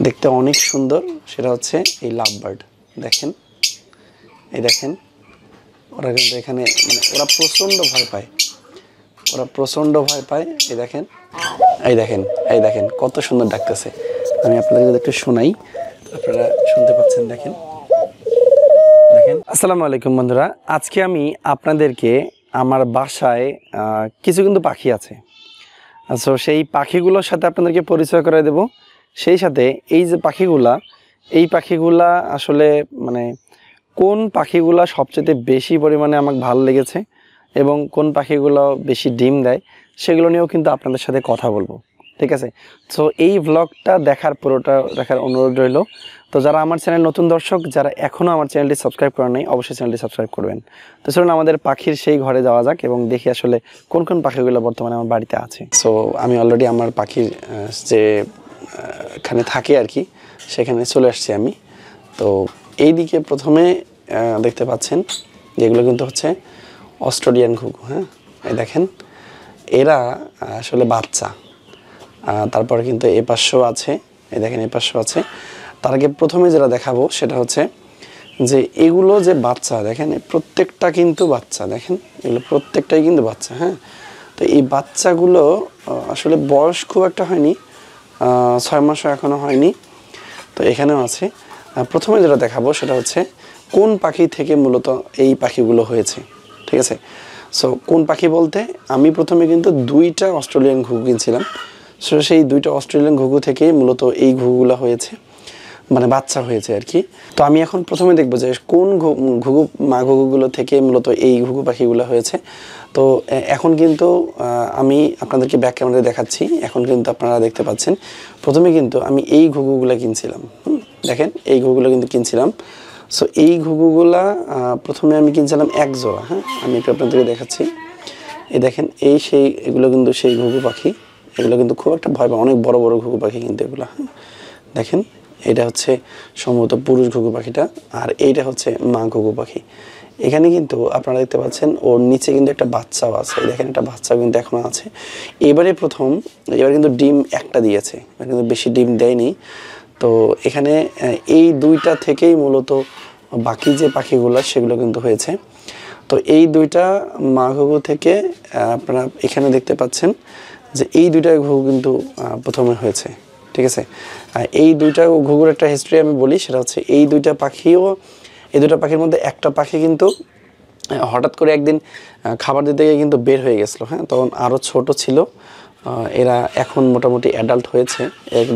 দেখতে অনেক সুন্দর, সেটা হচ্ছে এই লাভ বার্ড। দেখেন, এই দেখেন ওরা কিন্তু এখানে মানে ওরা প্রচণ্ড ভয় পায়, ওরা প্রচণ্ড ভয় পায়। এই দেখেন, এই দেখেন, এই দেখেন কত সুন্দর ডাকতেছে। আমি আপনাদের যদি একটু শোনাই, আপনারা শুনতে পাচ্ছেন। দেখেন দেখেন। আসসালামু আলাইকুম বন্ধুরা, আজকে আমি আপনাদেরকে আমার বাসায় কিছু কিন্তু পাখি আছে, সো সেই পাখিগুলোর সাথে আপনাদেরকে পরিচয় করে দেব। সেই সাথে এই যে পাখিগুলা, এই পাখিগুলা আসলে মানে কোন পাখিগুলা সবচেয়ে বেশি পরিমাণে আমাকে ভালো লেগেছে এবং কোন পাখিগুলো বেশি ডিম দেয় সেগুলো নিয়েও কিন্তু আপনাদের সাথে কথা বলবো, ঠিক আছে? সো এই ভ্লগটা পুরোটা দেখার অনুরোধ রইল। তো যারা আমার চ্যানেল নতুন দর্শক, যারা এখনও আমার চ্যানেলটি সাবস্ক্রাইব করেন নাই, অবশ্যই চ্যানেলটি সাবস্ক্রাইব করবেন। তো চলুন আমাদের পাখির সেই ঘরে যাওয়া যাক এবং দেখি আসলে কোন কোন পাখিগুলো বর্তমানে আমার বাড়িতে আছে। সো আমি অলরেডি আমার পাখির যে এখানে থাকে আর কি, সেখানে চলে আসছি আমি। তো এই দিকে প্রথমে দেখতে পাচ্ছেন যেগুলো কিন্তু হচ্ছে অস্ট্রেলিয়ান ঘুঘু। হ্যাঁ, এই দেখেন এরা আসলে বাচ্চা। তারপরে কিন্তু এ পাশেও আছে, এই দেখেন এ পাশেও আছে। তার আগে প্রথমে যেটা দেখাবো সেটা হচ্ছে যে এগুলো যে বাচ্চা, দেখেন প্রত্যেকটা কিন্তু বাচ্চা, দেখেন এগুলো প্রত্যেকটাই কিন্তু বাচ্চা। হ্যাঁ, তো এই বাচ্চাগুলো আসলে বয়স খুব একটা হয়নি, 6 মাসও এখনও হয়নি। তো এখানেও আছে। প্রথমে যেটা দেখাবো সেটা হচ্ছে কোন পাখি থেকে মূলত এই পাখিগুলো হয়েছে, ঠিক আছে? সো কোন পাখি বলতে আমি প্রথমে কিন্তু 2টা অস্ট্রেলিয়ান ঘুঘু কিনছিলাম। সো সেই 2টা অস্ট্রেলিয়ান ঘুঘু থেকেই মূলত এই ঘুঘুগুলো হয়েছে, মানে বাচ্চা হয়েছে আর কি। তো আমি এখন প্রথমে দেখবো যে কোন ঘুঘু মা ঘুঘুগুলো থেকে মূলত এই ঘুঘু পাখিগুলো হয়েছে। তো এখন কিন্তু আমি আপনাদেরকে ব্যাক ক্যামেরায় দেখাচ্ছি। এখন কিন্তু আপনারা দেখতে পাচ্ছেন প্রথমে কিন্তু আমি এই ঘুঘুগুলো কিনছিলাম। দেখেন এই ঘুঘুগুলো কিন্তু কিনছিলাম। সো এই ঘুঘুগুলা প্রথমে আমি কিনছিলাম 1 জোড়া। হ্যাঁ, আমি একটু আপনাদেরকে দেখাচ্ছি। এই দেখেন এগুলো কিন্তু সেই ঘুঘু পাখি। এগুলো কিন্তু খুব একটা ভয় পায়, অনেক বড় বড় ঘুঘু পাখি কিন্তু এগুলো। দেখেন এটা হচ্ছে সম্ভবত পুরুষ ঘুঘু পাখিটা, আর এইটা হচ্ছে মা ঘুঘু পাখি। এখানে কিন্তু আপনারা দেখতে পাচ্ছেন ওর নিচে কিন্তু একটা বাচ্চাও আছে। দেখেন একটা বাচ্চাও কিন্তু এখনো আছে। এবার কিন্তু ডিম একটা দিয়েছে, কিন্তু বেশি ডিম দেয়নি। তো এখানে এই 2টা থেকেই মূলত বাকি যে পাখিগুলো সেগুলো কিন্তু হয়েছে। তো এই 2টা মা ঘুঘু থেকে আপনারা এখানে দেখতে পাচ্ছেন যে এই 2টা ঘুঘু কিন্তু প্রথমে হয়েছে, ঠিক আছে? এই 2টা ঘুঘুর একটা হিস্ট্রি আমি বলি, সেটা হচ্ছে এই 2টা পাখির মধ্যে একটা পাখি কিন্তু হঠাৎ করে একদিন খাবার দিতে গিয়ে কিন্তু বের হয়ে গেছিলো। হ্যাঁ, তখন আরও ছোট ছিল। এরা এখন মোটামুটি অ্যাডাল্ট হয়েছে,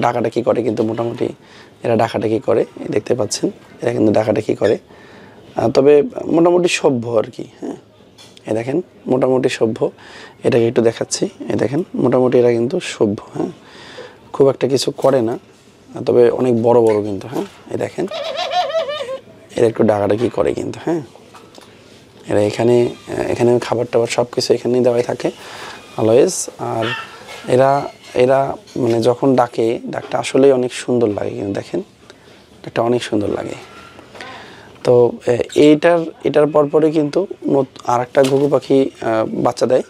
ডাকাডাকি করে, কিন্তু মোটামুটি এরা ডাকাডাকি করে, দেখতে পাচ্ছেন এরা কিন্তু ডাকাডাকি করে। তবে মোটামুটি সভ্য আর কি। হ্যাঁ, এই দেখেন মোটামুটি সভ্য, এটাকে একটু দেখাচ্ছি। এই দেখেন মোটামুটি এরা কিন্তু সভ্য। হ্যাঁ, খুব একটা কিছু করে না, তবে অনেক বড় বড় কিন্তু। হ্যাঁ, এই দেখেন এরা একটু ডাকাডাকি করে কিন্তু। হ্যাঁ, এরা এখানে খাবার টাবার সব কিছু এখানেই দেওয়াই থাকে অলওয়েজ। আর এরা মানে যখন ডাকটা আসলেই অনেক সুন্দর লাগে কিন্তু। দেখেন ডাকটা অনেক সুন্দর লাগে। তো এটার পরপরে কিন্তু আর একটা ঘুঘু পাখি বাচ্চা দেয়,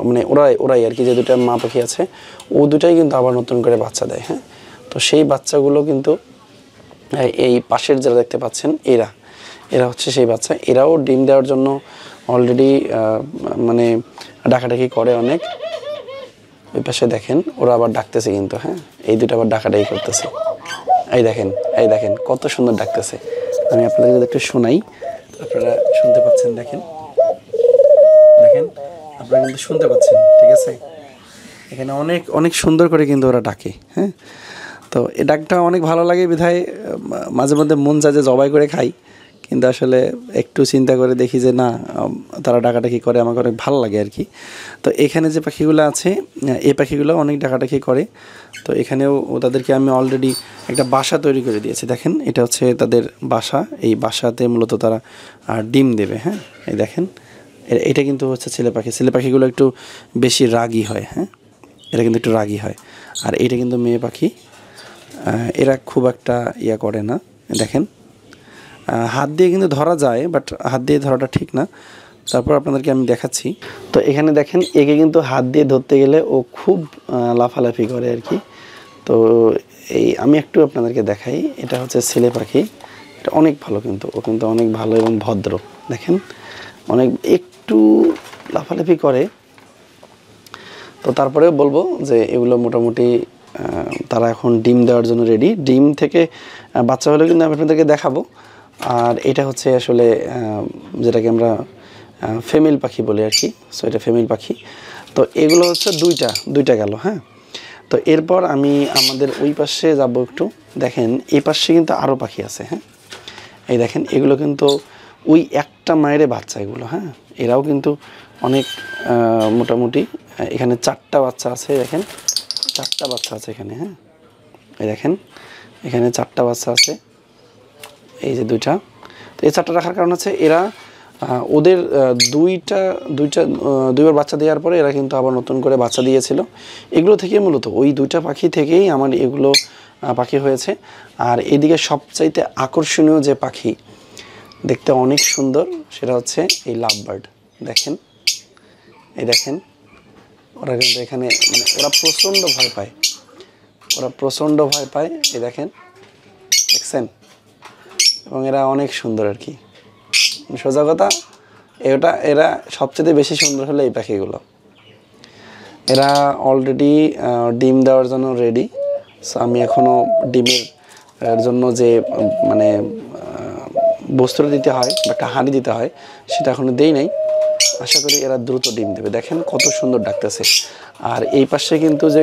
মানে ওরাই আর কি, যে 2টা মা পাখি আছে ও 2টাই কিন্তু আবার নতুন করে বাচ্চা দেয়। হ্যাঁ, তো সেই বাচ্চাগুলো কিন্তু এই পাশের যারা দেখতে পাচ্ছেন এরা হচ্ছে সেই বাচ্চা। এরাও ডিম দেওয়ার জন্য অলরেডি মানে ডাকাডাকি করে অনেক। ওই পাশে দেখেন ওরা আবার ডাকতেছে কিন্তু। হ্যাঁ, এই 2টা আবার ডাকাডাকি করতেছে। এই দেখেন কত সুন্দর ডাকতেছে। আমি আপনাদের যদি একটু শোনাই, আপনারা শুনতে পাচ্ছেন। দেখেন আপনারা কিন্তু শুনতে পাচ্ছেন, ঠিক আছে? এখানে অনেক অনেক সুন্দর করে কিন্তু ওরা ডাকে। হ্যাঁ, তো এই ডাকটা অনেক ভালো লাগে বিধায় মাঝে মধ্যে মন চায় যে জবাই করে খাই, কিন্তু আসলে একটু চিন্তা করে দেখি যে না, তারা ডাকাডাকি করে, আমাকে অনেক ভালো লাগে আর কি। তো এখানে যে পাখিগুলো আছে এই পাখিগুলো অনেক ডাকাডাকি করে। তো এখানেও তাদেরকে আমি অলরেডি একটা বাসা তৈরি করে দিয়েছি। দেখেন এটা হচ্ছে তাদের বাসা, এই বাসাতে মূলত তারা ডিম দেবে। হ্যাঁ, এই দেখেন এটা কিন্তু হচ্ছে ছেলে পাখিগুলো একটু বেশি রাগী হয়। হ্যাঁ, এরা কিন্তু একটু রাগী হয়। আর এটা কিন্তু মেয়ে পাখি, এরা খুব একটা করে না। দেখেন হাত দিয়ে কিন্তু ধরা যায়, বাট হাত দিয়ে ধরাটা ঠিক না। তারপর আপনাদেরকে আমি দেখাচ্ছি। তো এখানে দেখেন একে কিন্তু হাত দিয়ে ধরতে গেলে ও খুব লাফালাফি করে আর কি। তো এই আমি একটু আপনাদেরকে দেখাই, এটা হচ্ছে ছেলে পাখি। এটা অনেক ভালো, কিন্তু ও কিন্তু অনেক ভালো এবং ভদ্র। দেখেন অনেক একটু লাফালাফি করে, তো তারপরেও বলবো যে এগুলো মোটামুটি তারা এখন ডিম দেওয়ার জন্য রেডি। ডিম থেকে বাচ্চা হলেও কিন্তু আমি আপনাদেরকে দেখাবো। আর এটা হচ্ছে আসলে যেটাকে আমরা ফিমেল পাখি বলি আর কি। সো এটা ফিমেল পাখি। তো এগুলো হচ্ছে দুইটা গেল। হ্যাঁ, তো এরপর আমি আমাদের ওই পাশে যাব একটু। দেখেন এই পাশে কিন্তু আরও পাখি আছে। হ্যাঁ, এই দেখেন এগুলো কিন্তু ওই একটা মায়ের বাচ্চা এগুলো। হ্যাঁ, এরাও কিন্তু অনেক মোটামুটি এখানে 4টা বাচ্চা আছে। দেখেন 4টা বাচ্চা আছে এখানে। হ্যাঁ, এই দেখেন এখানে 4টা বাচ্চা আছে, এই যে 2টা। তো এই 4টা রাখার কারণ হচ্ছে এরা ওদের দুইবার বাচ্চা দেওয়ার পরে এরা কিন্তু আবার নতুন করে বাচ্চা দিয়েছিল। এগুলো থেকে মূলত ওই 2টা পাখি থেকেই আমার এগুলো পাখি হয়েছে। আর এদিকে সবচাইতে আকর্ষণীয় যে পাখি, দেখতে অনেক সুন্দর, সেটা হচ্ছে এই লাভ বার্ড। দেখেন এই দেখেন ওরা কিন্তু এখানে মানে ওরা প্রচণ্ড ভয় পায়, এই দেখেন, দেখছেন? এবং এরা অনেক সুন্দর আর কি। সোজা কথা, এরা সবচেয়ে বেশি সুন্দর হলো এই পাখিগুলো। এরা অলরেডি ডিম দেওয়ার জন্য রেডি। সো আমি এখনও ডিমের জন্য যে মানে বস্তুটা দিতে হয় বা একটা হাঁড়ি দিতে হয় সেটা এখনও দেই নাই। আশা করি এরা দ্রুত ডিম দেবে। দেখেন কত সুন্দর ডাকতেছে। আর এই পাশে কিন্তু যে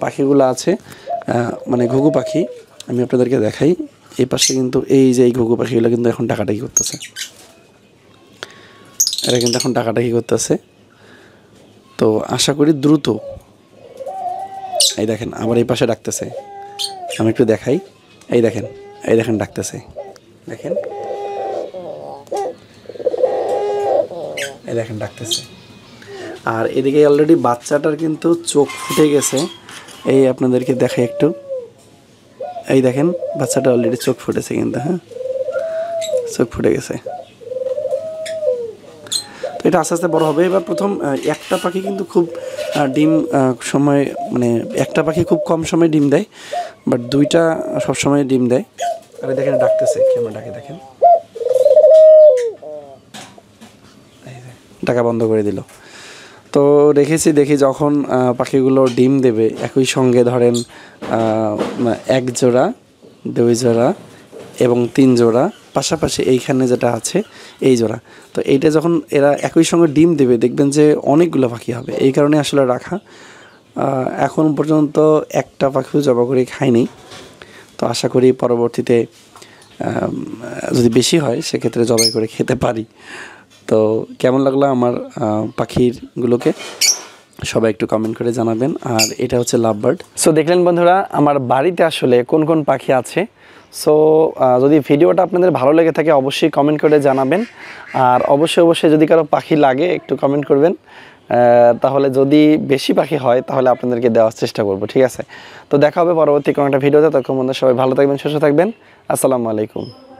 পাখিগুলো আছে মানে ঘুঘু পাখি, আমি আপনাদেরকে দেখাই। এই পাশে কিন্তু এই যে এই ঘুঘু পাখিগুলো কিন্তু এখন ডাকাডাকি করতেছে। এরা কিন্তু এখন ডাকাডাকি করতেছে। তো আশা করি দ্রুত। এই দেখেন আবার এই পাশে ডাকতেছে, আমি একটু দেখাই। এই দেখেন ডাকতেছে। দেখেন এই দেখেন ডাকতেছে। আর এদিকে অলরেডি বাচ্চাটার কিন্তু চোখ ফুটে গেছে। এই আপনাদেরকে দেখাই একটু। এই দেখেন বাচ্চাটা অলরেডি চোখ ফুটেছে কিন্তু। হ্যাঁ, চোখ ফুটে গেছে। তো এটা আস্তে আস্তে বড় হবে। এবার প্রথম একটা পাখি কিন্তু খুব ডিম সময় মানে একটা পাখি খুব কম সময় ডিম দেয়, বাট 2টা সবসময় ডিম দেয়। আর দেখেন ডাকতেছে, কেমন ডাকে দেখেন। ডাকা বন্ধ করে দিল। তো দেখি যখন পাখিগুলো ডিম দেবে একই সঙ্গে, ধরেন 1 জোড়া 2 জোড়া এবং 3 জোড়া পাশাপাশি এইখানে যেটা আছে এই জোড়া। তো এইটা যখন এরা একই সঙ্গে ডিম দেবে দেখবেন যে অনেকগুলো পাখি হবে। এই কারণে আসলে রাখা। এখন পর্যন্ত একটা পাখিও জবা করে খাইনি। তো আশা করি পরবর্তীতে যদি বেশি হয় সেক্ষেত্রে জবাই করে খেতে পারি। তো কেমন লাগলো আমার পাখিগুলোকে সবাই একটু কমেন্ট করে জানাবেন। আর এটা হচ্ছে লাভ বার্ড। সো দেখলেন বন্ধুরা আমার বাড়িতে আসলে কোন কোন পাখি আছে। সো যদি ভিডিওটা আপনাদের ভালো লেগে থাকে অবশ্যই কমেন্ট করে জানাবেন। আর অবশ্যই যদি কারো পাখি লাগে একটু কমেন্ট করবেন। তাহলে যদি বেশি পাখি হয় তাহলে আপনাদেরকে দেওয়ার চেষ্টা করব। ঠিক আছে, তো দেখা হবে পরবর্তী কোনো একটা ভিডিওতে। তখন বন্ধুরা সবাই ভালো থাকবেন, সুস্থ থাকবেন। আসসালামু আলাইকুম।